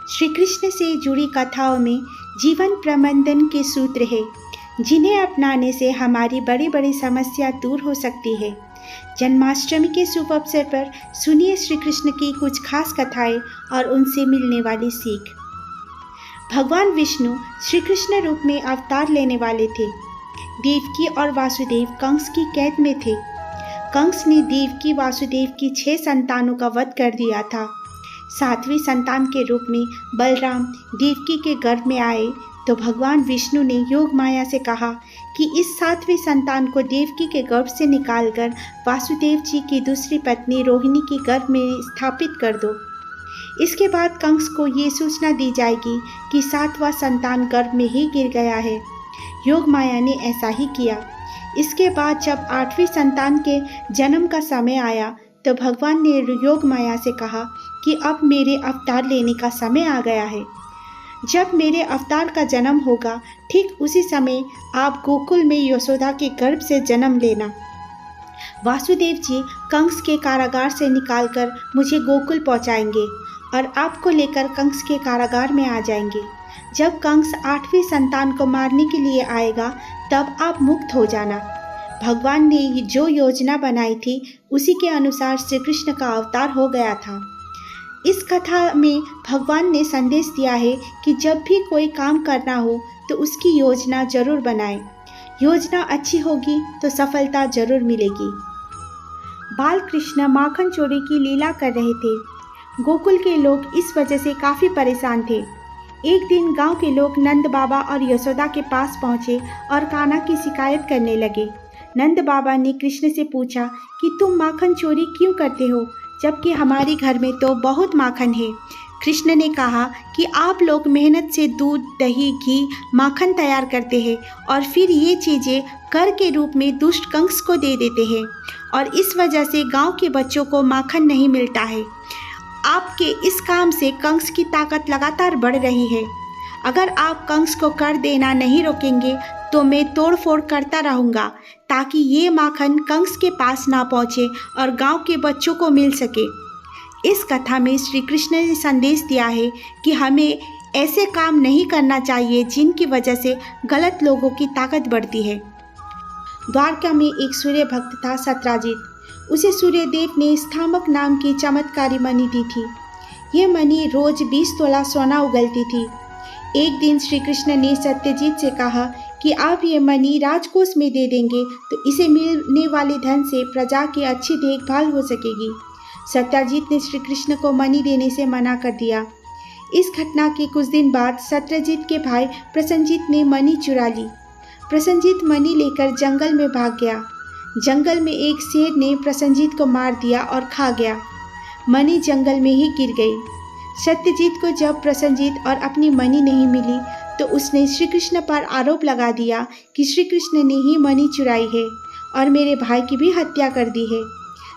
श्री कृष्ण से जुड़ी कथाओं में जीवन प्रबंधन के सूत्र हैं, जिन्हें अपनाने से हमारी बड़ी बड़ी समस्या दूर हो सकती है। जन्माष्टमी के शुभ अवसर पर सुनिए श्री कृष्ण की कुछ खास कथाएं और उनसे मिलने वाली सीख। भगवान विष्णु श्री कृष्ण रूप में अवतार लेने वाले थे। देवकी और वासुदेव कंस की कैद में थे। कंस ने देवकी वासुदेव की 6 संतानों का वध कर दिया था। 7वीं संतान के रूप में बलराम देवकी के गर्भ में आए तो भगवान विष्णु ने योग माया से कहा कि इस 7वीं संतान को देवकी के गर्भ से निकालकर वासुदेव जी की दूसरी पत्नी रोहिणी के गर्भ में स्थापित कर दो। इसके बाद कंस को ये सूचना दी जाएगी कि 7वां संतान गर्भ में ही गिर गया है। योग माया ने ऐसा ही किया। इसके बाद जब 8वीं संतान के जन्म का समय आया तो भगवान ने योग माया से कहा कि अब मेरे अवतार लेने का समय आ गया है। जब मेरे अवतार का जन्म होगा ठीक उसी समय आप गोकुल में यशोदा के गर्भ से जन्म लेना। वासुदेव जी कंस के कारागार से निकालकर मुझे गोकुल पहुंचाएंगे और आपको लेकर कंस के कारागार में आ जाएंगे। जब कंस 8वीं संतान को मारने के लिए आएगा तब आप मुक्त हो जाना। भगवान ने जो योजना बनाई थी उसी के अनुसार श्री कृष्ण का अवतार हो गया था। इस कथा में भगवान ने संदेश दिया है कि जब भी कोई काम करना हो तो उसकी योजना जरूर बनाएं। योजना अच्छी होगी तो सफलता जरूर मिलेगी। बाल कृष्ण माखन चोरी की लीला कर रहे थे। गोकुल के लोग इस वजह से काफ़ी परेशान थे। एक दिन गांव के लोग नंद बाबा और यशोदा के पास पहुंचे और कान्हा की शिकायत करने लगे। नंद बाबा ने कृष्ण से पूछा कि तुम माखन चोरी क्यों करते हो, जबकि हमारे घर में तो बहुत माखन है। कृष्ण ने कहा कि आप लोग मेहनत से दूध, दही, घी, माखन तैयार करते हैं और फिर ये चीज़ें कर के रूप में दुष्ट कंस को दे देते हैं और इस वजह से गांव के बच्चों को माखन नहीं मिलता है। आपके इस काम से कंस की ताकत लगातार बढ़ रही है। अगर आप कंस को कर देना नहीं रोकेंगे तो मैं तोड़ फोड़ करता रहूँगा ताकि ये माखन कंस के पास ना पहुँचे और गांव के बच्चों को मिल सके। इस कथा में श्री कृष्ण ने संदेश दिया है कि हमें ऐसे काम नहीं करना चाहिए जिनकी वजह से गलत लोगों की ताकत बढ़ती है। द्वारका में एक सूर्य भक्त था सत्यजित। उसे सूर्यदेव ने स्थामक नाम की चमत्कारी मणि दी थी। यह मणि रोज 20 तोला सोना उगलती थी। एक दिन श्री कृष्ण ने सत्यजित से कहा कि आप ये मणि राजकोष में दे देंगे तो इसे मिलने वाले धन से प्रजा की अच्छी देखभाल हो सकेगी। सत्यजित ने श्री कृष्ण को मणि देने से मना कर दिया। इस घटना के कुछ दिन बाद सत्यजित के भाई प्रसन्नजित ने मणि चुरा ली। प्रसन्नजित मणि लेकर जंगल में भाग गया। जंगल में एक शेर ने प्रसन्नजित को मार दिया और खा गया। मणि जंगल में ही गिर गई। सत्यजित को जब प्रसन्नजित और अपनी मणि नहीं मिली तो उसने श्री कृष्ण पर आरोप लगा दिया कि श्री कृष्ण ने ही मणि चुराई है और मेरे भाई की भी हत्या कर दी है।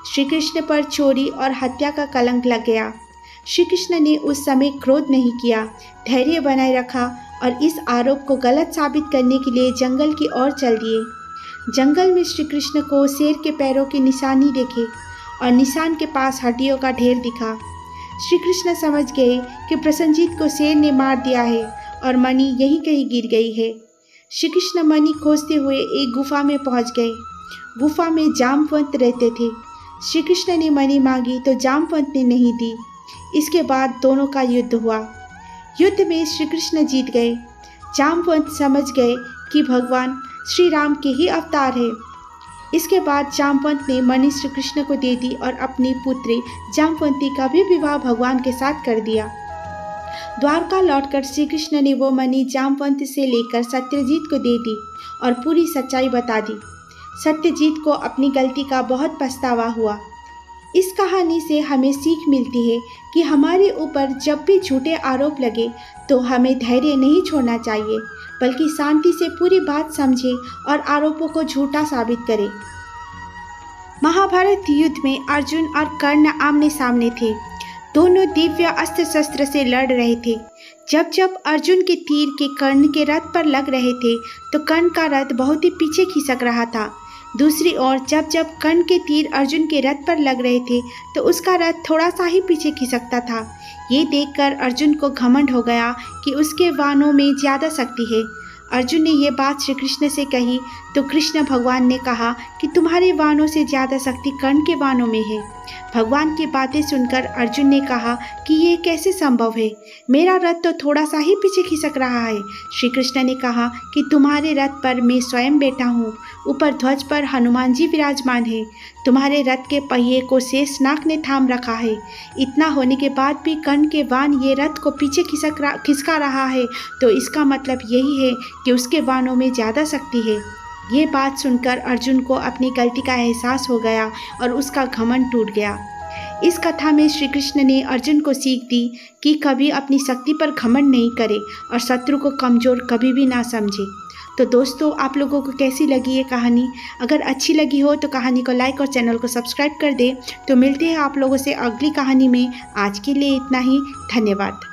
श्री कृष्ण पर चोरी और हत्या का कलंक लग गया। श्री कृष्ण ने उस समय क्रोध नहीं किया, धैर्य बनाए रखा और इस आरोप को गलत साबित करने के लिए जंगल की ओर चल दिए। जंगल में श्री कृष्ण को शेर के पैरों की निशानी दिखे और निशान के पास हड्डियों का ढेर दिखा। श्री कृष्ण समझ गए कि प्रसन्नजित को शेर ने मार दिया है और मणि यहीं कहीं गिर गई है। श्री कृष्ण मणि खोजते हुए एक गुफा में पहुंच गए। गुफा में जामवंत रहते थे। श्री कृष्ण ने मणि मांगी तो जामवंत ने नहीं दी। इसके बाद दोनों का युद्ध हुआ। युद्ध में श्री कृष्ण जीत गए। जामवंत समझ गए कि भगवान श्री राम के ही अवतार है। इसके बाद जामवंत ने मणि श्री कृष्ण को दे दी और अपनी पुत्री जामवंती का भी विवाह भगवान के साथ कर दिया। द्वारका लौटकर श्री कृष्ण ने वो मणि जामवंत से लेकर सत्यजित को दे दी और पूरी सच्चाई बता दी। सत्यजित को अपनी गलती का बहुत पछतावा हुआ। इस कहानी से हमें सीख मिलती है कि हमारे ऊपर जब भी झूठे आरोप लगे तो हमें धैर्य नहीं छोड़ना चाहिए, बल्कि शांति से पूरी बात समझे और आरोपों को झूठा साबित करें। महाभारत युद्ध में अर्जुन और कर्ण आमने सामने थे। दोनों दिव्य अस्त्र शस्त्र से लड़ रहे थे। जब जब अर्जुन के तीर के कर्ण के रथ पर लग रहे थे तो कर्ण का रथ बहुत ही पीछे खिसक रहा था। दूसरी ओर जब जब कर्ण के तीर अर्जुन के रथ पर लग रहे थे तो उसका रथ थोड़ा सा ही पीछे खिसकता था। ये देखकर अर्जुन को घमंड हो गया कि उसके बाणों में ज़्यादा शक्ति है। अर्जुन ने ये बात श्री कृष्ण से कही तो कृष्ण भगवान ने कहा कि तुम्हारे बाणों से ज़्यादा शक्ति कर्ण के बाणों में है। भगवान की बातें सुनकर अर्जुन ने कहा कि ये कैसे संभव है, मेरा रथ तो थोड़ा सा ही पीछे खिसक रहा है। श्री कृष्ण ने कहा कि तुम्हारे रथ पर मैं स्वयं बैठा हूँ, ऊपर ध्वज पर हनुमान जी विराजमान है, तुम्हारे रथ के पहिए को शेषनाग ने थाम रखा है। इतना होने के बाद भी कर्ण के बाण ये रथ को पीछे खिसका रहा है, तो इसका मतलब यही है कि उसके बाणों में ज़्यादा शक्ति है। ये बात सुनकर अर्जुन को अपनी गलती का एहसास हो गया और उसका घमंड टूट गया। इस कथा में श्री कृष्ण ने अर्जुन को सीख दी कि कभी अपनी शक्ति पर घमंड नहीं करे और शत्रु को कमज़ोर कभी भी ना समझे। तो दोस्तों, आप लोगों को कैसी लगी ये कहानी? अगर अच्छी लगी हो तो कहानी को लाइक और चैनल को सब्सक्राइब कर दें। तो मिलते हैं आप लोगों से अगली कहानी में। आज के लिए इतना ही। धन्यवाद।